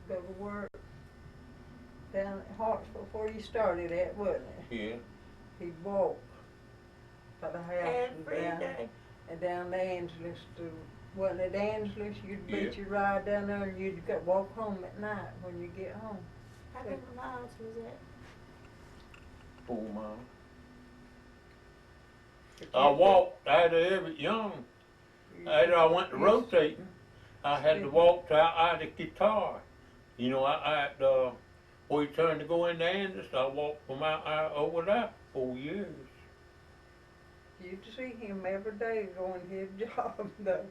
go to work down at Hartsville where you started at, wasn't it? Yeah. He'd walk to the house Every day. and down to Angeles to, wasn't it Angeles? You'd Yeah. beat your ride down there and you'd go walk home at night when you get home. How many miles was that? 4 miles. I walked out of every after I went to rotating, I had to walk out the guitar. You know, where you turned to go into Andes, I walked from out over there 4 years. You'd see him every day going to his job, though.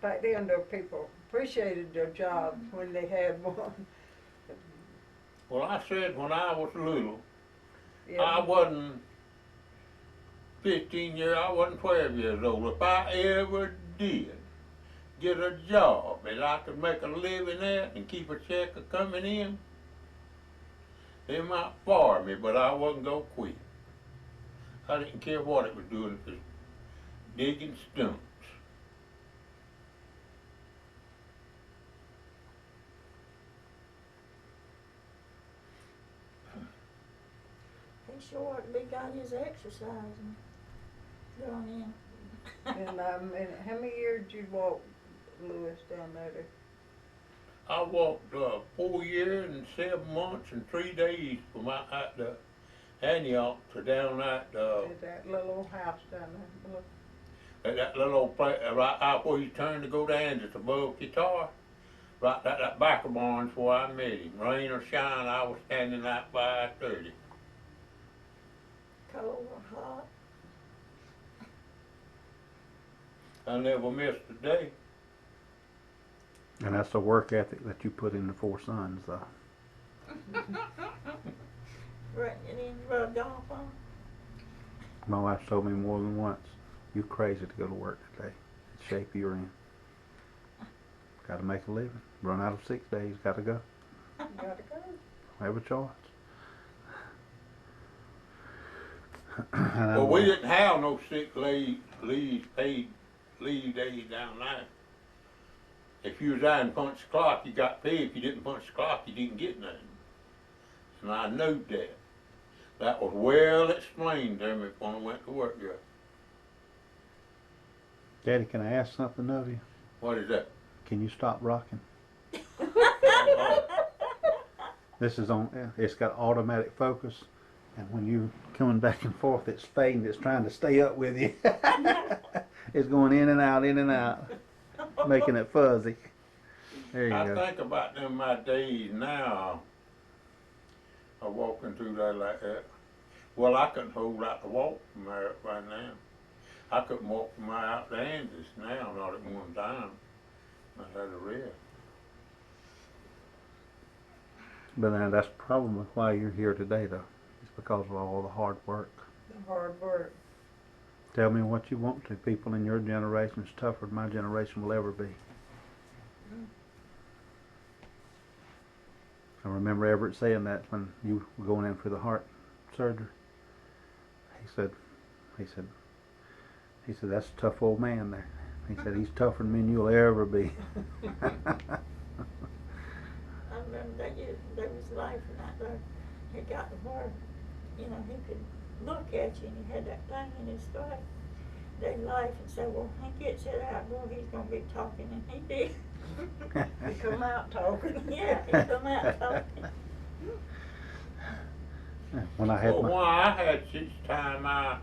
Back then, though, people appreciated their jobs when they had one. Well, I said when I was little, Yeah. I wasn't 15 years, I wasn't 12 years old. If I ever did get a job that I could make a living at and keep a check coming in, they might fire me, but I wasn't going to quit. I didn't care what it was doing, if it was digging stumps. He sure ought to be got his exercising going in. And how many years did you walk, Lewis, down there? I walked 4 years and 7 months and 3 days from out at the Antioch to down at At that little old house down there. at that little old place right out where you turn to go down just above guitar. Right at that back of barns where I met him. Rain or shine, I was standing out by 30. Cold or hot. I never missed a day. And that's the work ethic that you put in the 4 sons, though. Right, and then rubbed off on. My wife told me more than once, "You crazy to go to work today. The shape you're in. Got to make a living. Run out of 6 days. Got to go. Gotta go. Have a choice." Well, we didn't have no sick leave paid leave days down there. If you was there and punched the clock, you got paid. If you didn't punch the clock, you didn't get nothing. And I knew that. That was well explained to me when I went to work there. Daddy, can I ask something of you? What is that? Can you stop rocking? This is on, it's got automatic focus, and when you coming back and forth, it's fading, it's trying to stay up with you. It's going in and out, making it fuzzy. There you I go. think about them my days now of walking through there like that. Well, I couldn't hold out to walk from there right now. I couldn't walk from there out to Andes now, not at one time. I had a rest. But now that's probably why you're here today, though. It's because of all the hard work. The hard work. Tell me what you want to. People in your generation is tougher than my generation will ever be. I remember Everett saying that when you were going in for the heart surgery. He said, that's a tough old man there. He said, he's tougher than you'll ever be. I remember they was laughing out there. He got to where, you know, he could look at you and he had that thing in his face. They laughed and said, well, he gets it out, boy, he's going to be talking, and he did. He come out talking. Yeah, he come out talking. When I had Well, my, when I had 6 times I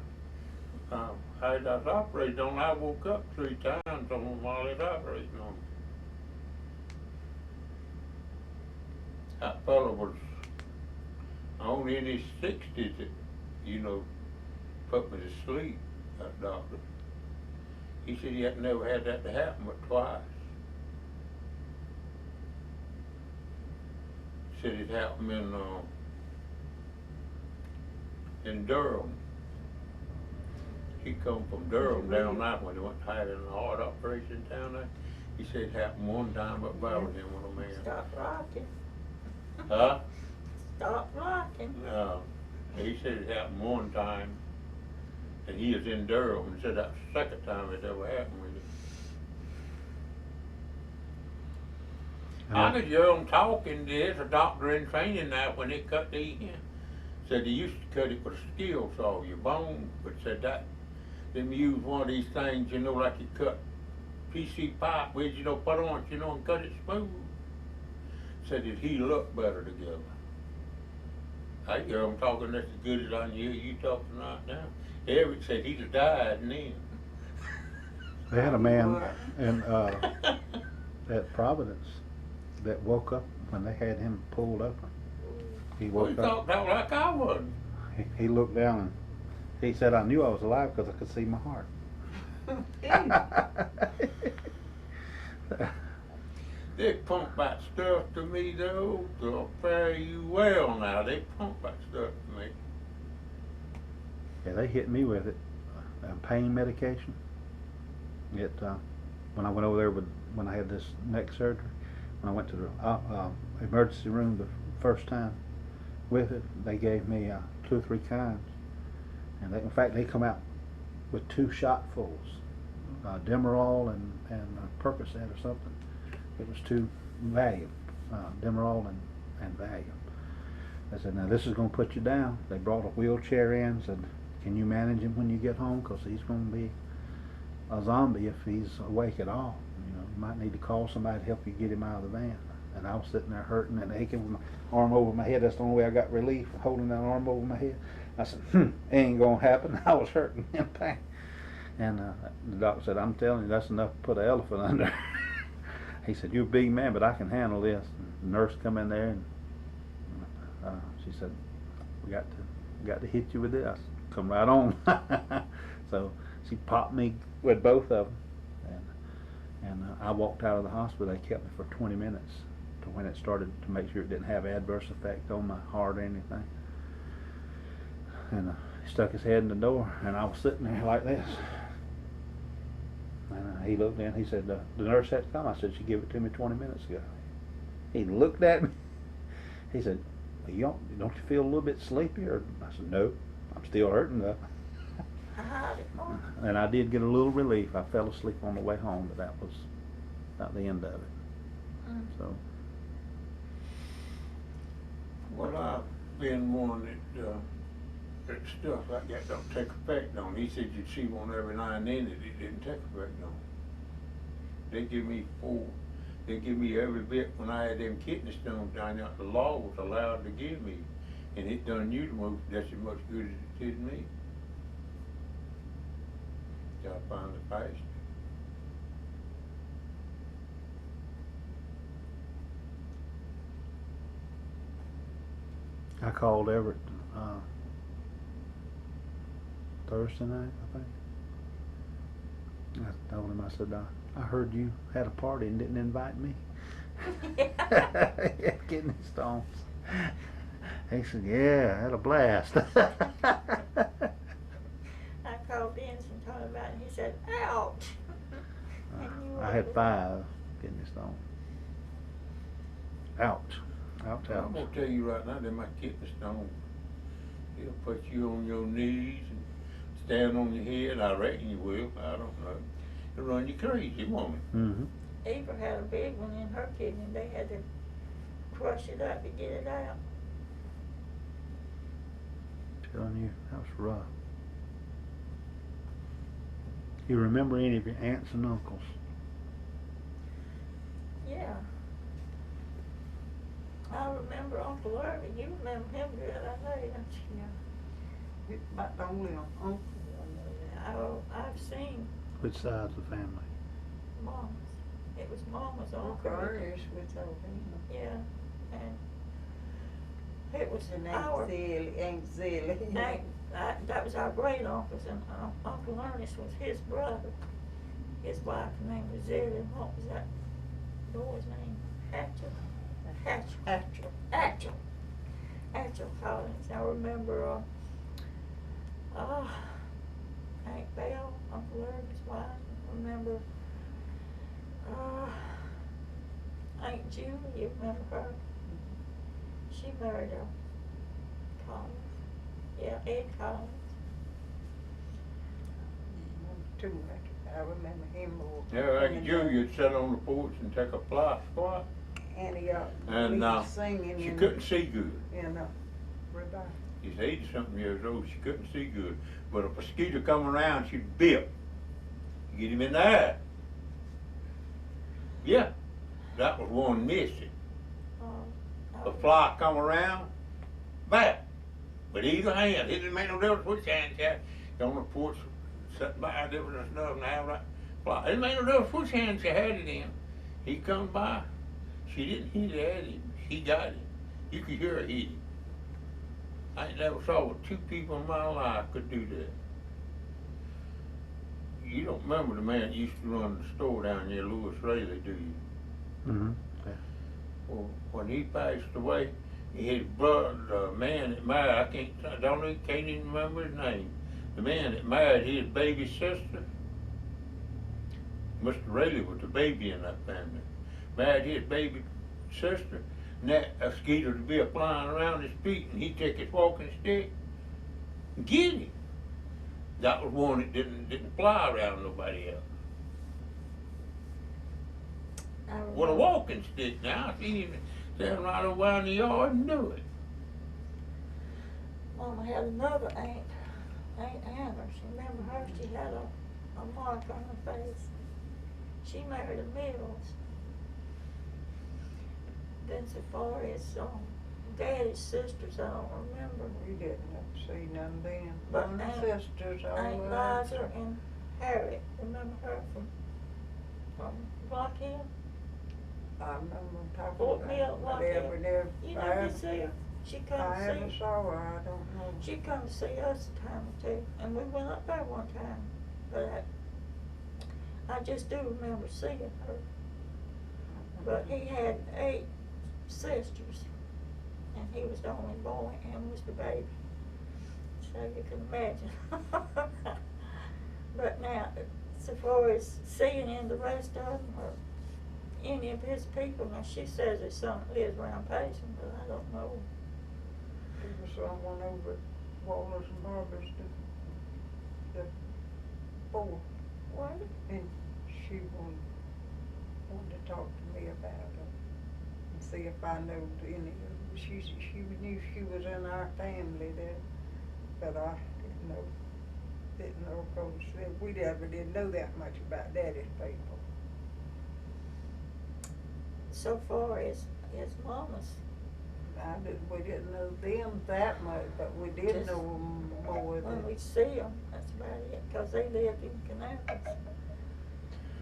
was operating on, I woke up 3 times on while I was operating on. That fellow was only in his 60s that, you know, put me to sleep, that doctor. He said he had never had that to happen but twice. He said it happened in Durham. He come from Durham down there when he went to had an heart operation down there. He said it happened one time up there with him with a man. Stop rocking. Huh? Stop rocking. No. He said it happened one time, and he was in Durham, and said that's the second time it ever happened with him. I could hear them talking. There's a doctor in training now when they cut these in. Said they used to cut it with a skill saw, your bone, but said that them use one of these things, you know, like you cut PC pipe with, you know, put on it, you know, and cut it smooth. Said it heal up better together. I hear them talking just as good as I can hear you talking right now. Eric said he'd have died then. They had a man in at Providence that woke up when they had him pulled open. He Well, woke he up. talked out like I was. He looked down and he said, "I knew I was alive because I could see my heart." They pump that stuff to me though, to fare you well now. They pump that stuff to me. Yeah, they hit me with it. Pain medication. It when I went over there when I had this neck surgery, when I went to the emergency room the first time with it, they gave me 2 or 3 kinds, and in fact they come out with 2 shotfuls, Demerol and Percocet or something. It was 2 Valium, Demerol and Valium. I said, now this is going to put you down. They brought a wheelchair in, said, can you manage him when you get home? Because he's going to be a zombie if he's awake at all. You know, you might need to call somebody to help you get him out of the van. And I was sitting there hurting and aching with my arm over my head. That's the only way I got relief, holding that arm over my head. I said, it ain't going to happen. I was hurting in pain. And the doctor said, I'm telling you, that's enough to put an elephant under. He said, you're a big man, but I can handle this. And the nurse come in there and she said, we got to hit you with this. Come right on. So she popped me with both of them. And I walked out of the hospital. They kept me for 20 minutes to when it started, to make sure it didn't have adverse effect on my heart or anything. And he stuck his head in the door, and I was sitting there like this. And he looked in. He said, the nurse had to come. I said, she gave it to me 20 minutes ago. He looked at me. He said, well, don't you feel a little bit sleepy? Or I said, no, I'm still hurting though. And I did get a little relief. I fell asleep on the way home, but that was about the end of it. So. Well, I've been one that stuff like that don't take effect on. He said you'd see one every now and then that it didn't take effect on. They give me 4. They give me every bit when I had them kidney stones down there. The law was allowed to give me, and it done you the most, just as much good as it did me. Till I finally passed. I called Everett Thursday night, I think. I told him, I said, I heard you had a party and didn't invite me. Kidney stones. He said, yeah, I had a blast. I called Vince and told him about it, and he said, ouch. I had 5 kidney stones. Ouch. Ouch, ouch. I'm gonna tell you right now, they might kidney stone. It'll put you on your knees and stand on your head. I reckon you will. I don't know. It'll run you crazy, won't it? Mm-hmm. Eva had a big one in her kidney. They had to crush it up to get it out. Telling you, that was rough. You remember any of your aunts and uncles? Yeah. I remember Uncle Irving. You remember him good, I know, don't you? Yeah. It's about the only uncle I know. I've seen Which side of the family? Mama's. It was Mama's Uncle uncle. Ernest was over here. Yeah, and it was And our Aunt Zilly. that was our great uncles, and Uncle Ernest was his brother. His wife's name was Zilly. And what was that boy's name? Hatchel Collins. I remember Aunt Belle, Uncle Ernest's wife. I remember Aunt Julie, you remember her? She married Collins. Yeah, Ed Collins. Too much. I remember him more. Yeah, like Junior'd sit on the porch and take a fly squat. Antioch, And, lead singing She in, couldn't see good. in revival. She's 80-something years old, she couldn't see good. But a mosquito come around, she'd bip. Get him in the eye. Yeah, that was one missing. A fly come around, bat. But either hand, it didn't make no difference which hand she had. On the porch, sitting by different stuff now, right? Fly. It didn't make no difference which hand she had it in. He come by, she didn't hit it at him, she got him. You could hear her hit him. I ain't never saw what two people in my life could do that. You don't remember the man that used to run the store down there, Louis Rayleigh, do you? Mm-hmm. Well, when he passed away, his brother, the man that married, can't even remember his name. The man that married his baby sister, Mr. Rayleigh was the baby in that family. Married his baby sister, and that mosquito would be flying around his feet, and he'd take his walking stick and get him. That was one that didn't fly around nobody else. With a walking stick now, I seen him stand right around the yard and do it. Mama had another aunt, Aunt Anna. She remember her? She had a mark on her face. She married a Mills. Then so far as Daddy's sisters, I don't remember. We didn't have to see none then. But One Aunt- sisters, all Aunt Liza and Harriet, remember her from Rock Hill? I remember talking Fort about Mill, it, but Rock ever, Hill. never, You I never ever, see her. She come I to ever see. saw her, I don't know. She come to see us a time or two, and we went up there one time. But I just do remember seeing her. But he had 8 sisters, and he was the only boy and was the baby. So you can imagine. But now, so far as seeing in the rest of them or any of his people, now she says there's some that lives around Payson, but I don't know. There was someone over at Wallace and Barber's, the 4, What? and she wanted to talk to me about it and see if I know any of them. She knew she was in our family then, but I didn't know, of course, we never did know that much about Daddy's people. So far as Mama's, We didn't know them that much, but we did Just know them more when than. we see them, that's about it, because they lived in Canales.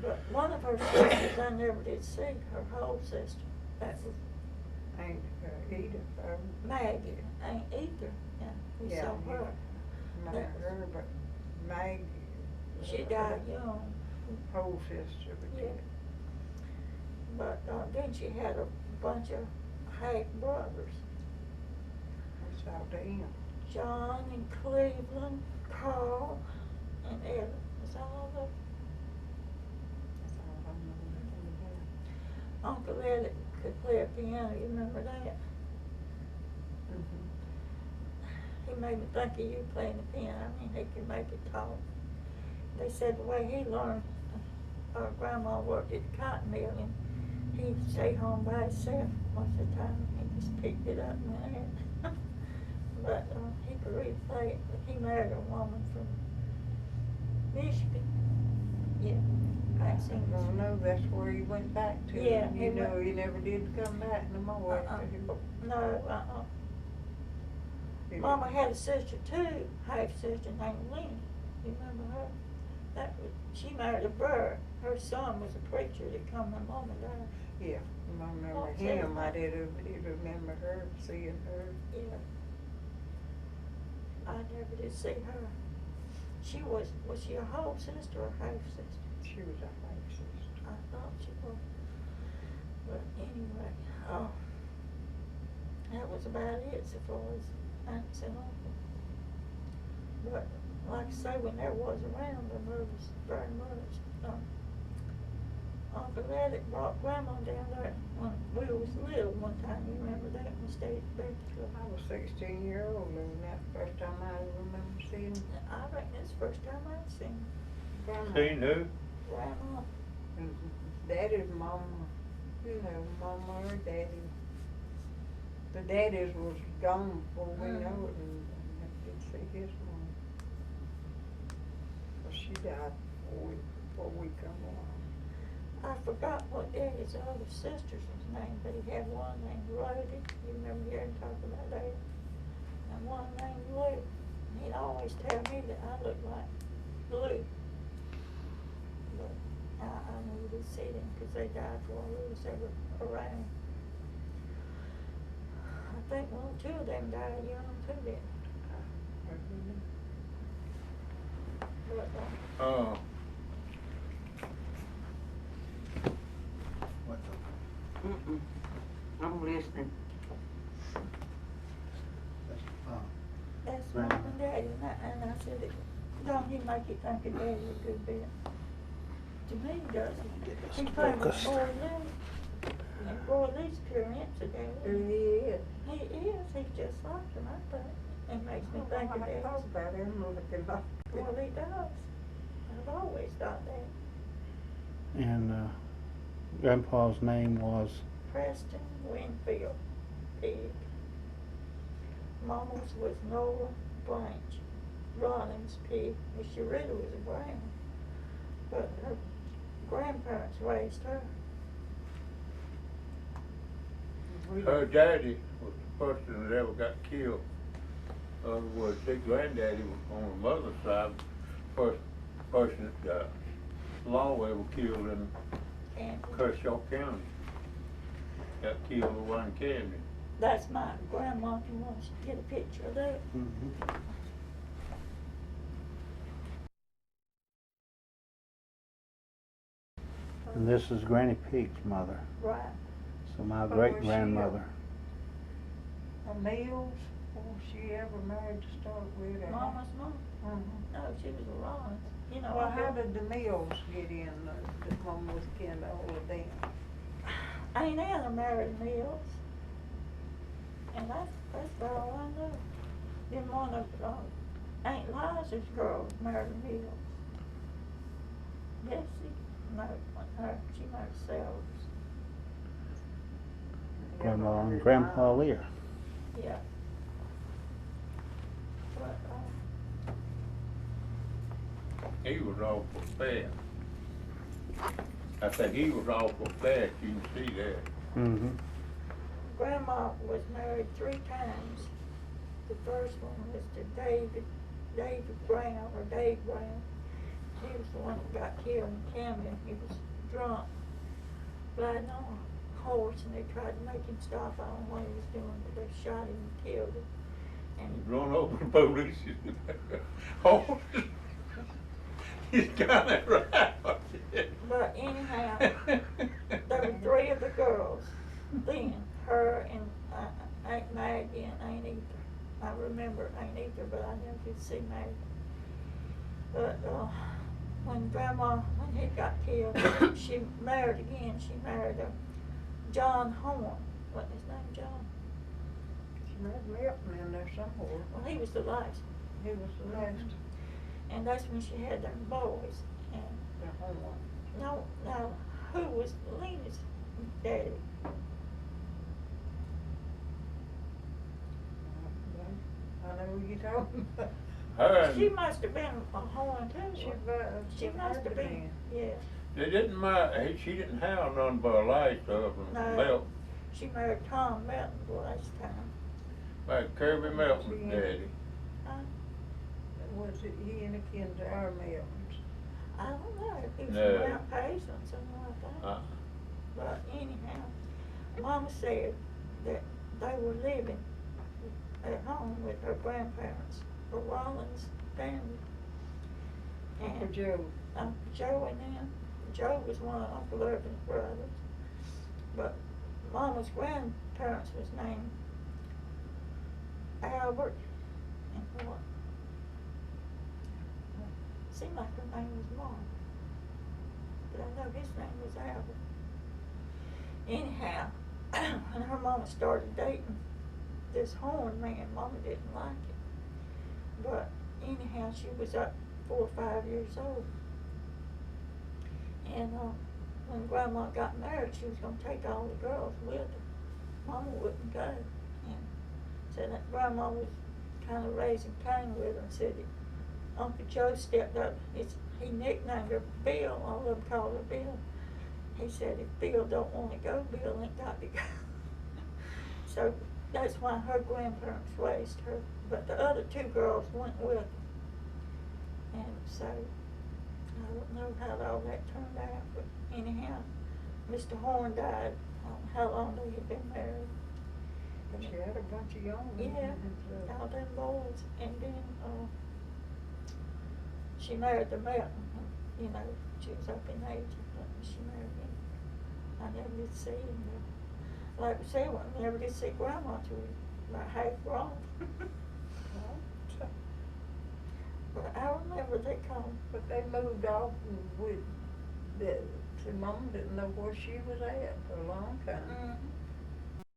But one of her sisters I never did see, her whole sister. That was Ain't Edith, Maggie, ain't either. Yeah, we Yeah, saw her. not That her, but Maggie. She died young. Whole sister, but Yeah. But then she had a bunch of half brothers. I saw them. John and Cleveland, Carl and Ellen. That's all of them. That's all I know. Uncle Elliot could play a piano, you remember that? Mm-hmm. He made me think of you playing the piano. I mean, he could make it talk. They said the way he learned, our grandma worked at the cotton mill, and he'd stay home by himself most of the time. He just picked it up and went in. But he could really play it. But he married a woman from Michigan. Yeah, I ain't seen I don't this. know, that's where he went back to. Yeah, And he you know, went- he never did come back no more after he. No, he was- Mama had a sister too, half sister named Lynn. You remember her? She married a Burr. Her son was a preacher that come when Mama died. Yeah, I remember Oh, him, I yeah. did remember her, seeing her. Yeah. I never did see her. Was she a whole sister or half sister? She was a half sister. I thought she was. But anyway, that was about it so far as aunts and uncles. But like I say, when there was around, there was very much. Uncle Elliot brought Grandma down there when we was little one time. You remember that? We stayed at Betty Club. I was 16-year-old and that's the first time I remember seeing I reckon it's the first time I'd seen Grandma. Seen who? Grandma. And Daddy's mom You know, mama or daddy. The daddies was gone before we know it, and I did see his mom. But she died before we come along. I forgot what Daddy's other sister's was named, but he had one named Rhoda. You remember hearing talk about that? And one named Lou. He'd always tell me that I looked like Lou. But I knew to see them because they died before we was ever around. I think one or two of them died young too, didn't they? But, What the? Mm-mm. I'm listening. that's Mom and Daddy, and I said, don't he make you think of Daddy a good bit? To me, he does. He played with focused. Boy Lee. And Boy Lee's pure incident. He is. He is, he's just like him, I think. It makes me I think of thought Daddy. about him looking like. Well, he does. I've always thought that. And Grandpa's name was Preston Winfield, Pig. Mama's was Nola Blanche, Rollins Pig, and she really was a Brown. But her grandparents raised her. Her daddy was the person that ever got killed. In other words, their granddaddy was on the mother's side, first person that got law ever killed in And Kershaw County. Got killed in one cabin. that's my grandma, if you want to get a picture of that. And this is Granny Pig's mother. Right. So my But great was she grandmother. A Mills, or she ever married to start with? or- Mama's mom? Mhm. No, she was a Rollins. You know, Well, I how heard did the Mills get in, that Mama was kin to all of them? Aunt Anna married Mills. And that's about all I know. Then one of Aunt Liza's girls married Mills. Bessie, no, her, she married Sellers. Grandma and Grandpa Lear. Yeah. But, He was awful fast. I think he was awful fast, you can see that. Mm-hmm. Grandma was married 3 times. The first one was to David Brown, or Dave Brown. He was the one that got killed in Camden. He was drunk, riding on a horse, and they tried to make him stop. I don't know what he was doing, but they shot him and killed him. And Run over the police. Oh, he's got it right. but anyhow, there were 3 of the girls then, her and Aunt Maggie and Aunt Ether. I remember Aunt Ether, but I never did see Maggie. But when he got killed, she married again. She married John Horn. Wasn't his name John? She married Milton in there somewhere. Well, he was the last. He was the last, And that's when she had them boys. And the home no, who was Lena's daddy? I know who you're talking about. Her She and, must have been a Horn too. She must have been. Yeah. they didn't marry, she didn't have none but a light of them. No. Melton, She married Tom Melton the last time. like Kirby Melton's daddy. Was it he and a kin to our Miltons? I don't know. He was No. from Mount Payson, something like that. Uh, But anyhow, Mama said that they were living at home with her grandparents, the Rollins family. Uncle And Joe. Uncle Joe and them. Joe was one of Uncle Irvin's brothers. But Mama's grandparents was named Albert and what? Seemed like her name was Mom. But I know his name was Albert. Anyhow, when her mama started dating this Horn man, Mama didn't like it. But anyhow, she was up 4 or 5 years old. And when Grandma got married, she was gonna take all the girls with her. Mama wouldn't go. And said that Grandma was kind of raising Cain with her and said that Uncle Joe stepped up. He nicknamed her Bill. All of them called her Bill. He said, if Bill don't want to go, Bill ain't got to go. So that's why her grandparents raised her. But the other two girls went with her. And so I don't know how all that turned out, but anyhow, Mr. Horn died. I don't know how long they had been married. But she had a bunch of young ones. Yeah, all them boys. And then she married the Melton. You know, she was up in age when she married him. I never did see him, but like I said, I never did see Grandma till about half grown. But I remember they come. But they moved off with the Mom didn't know where she was at for a long time. Mm-hmm.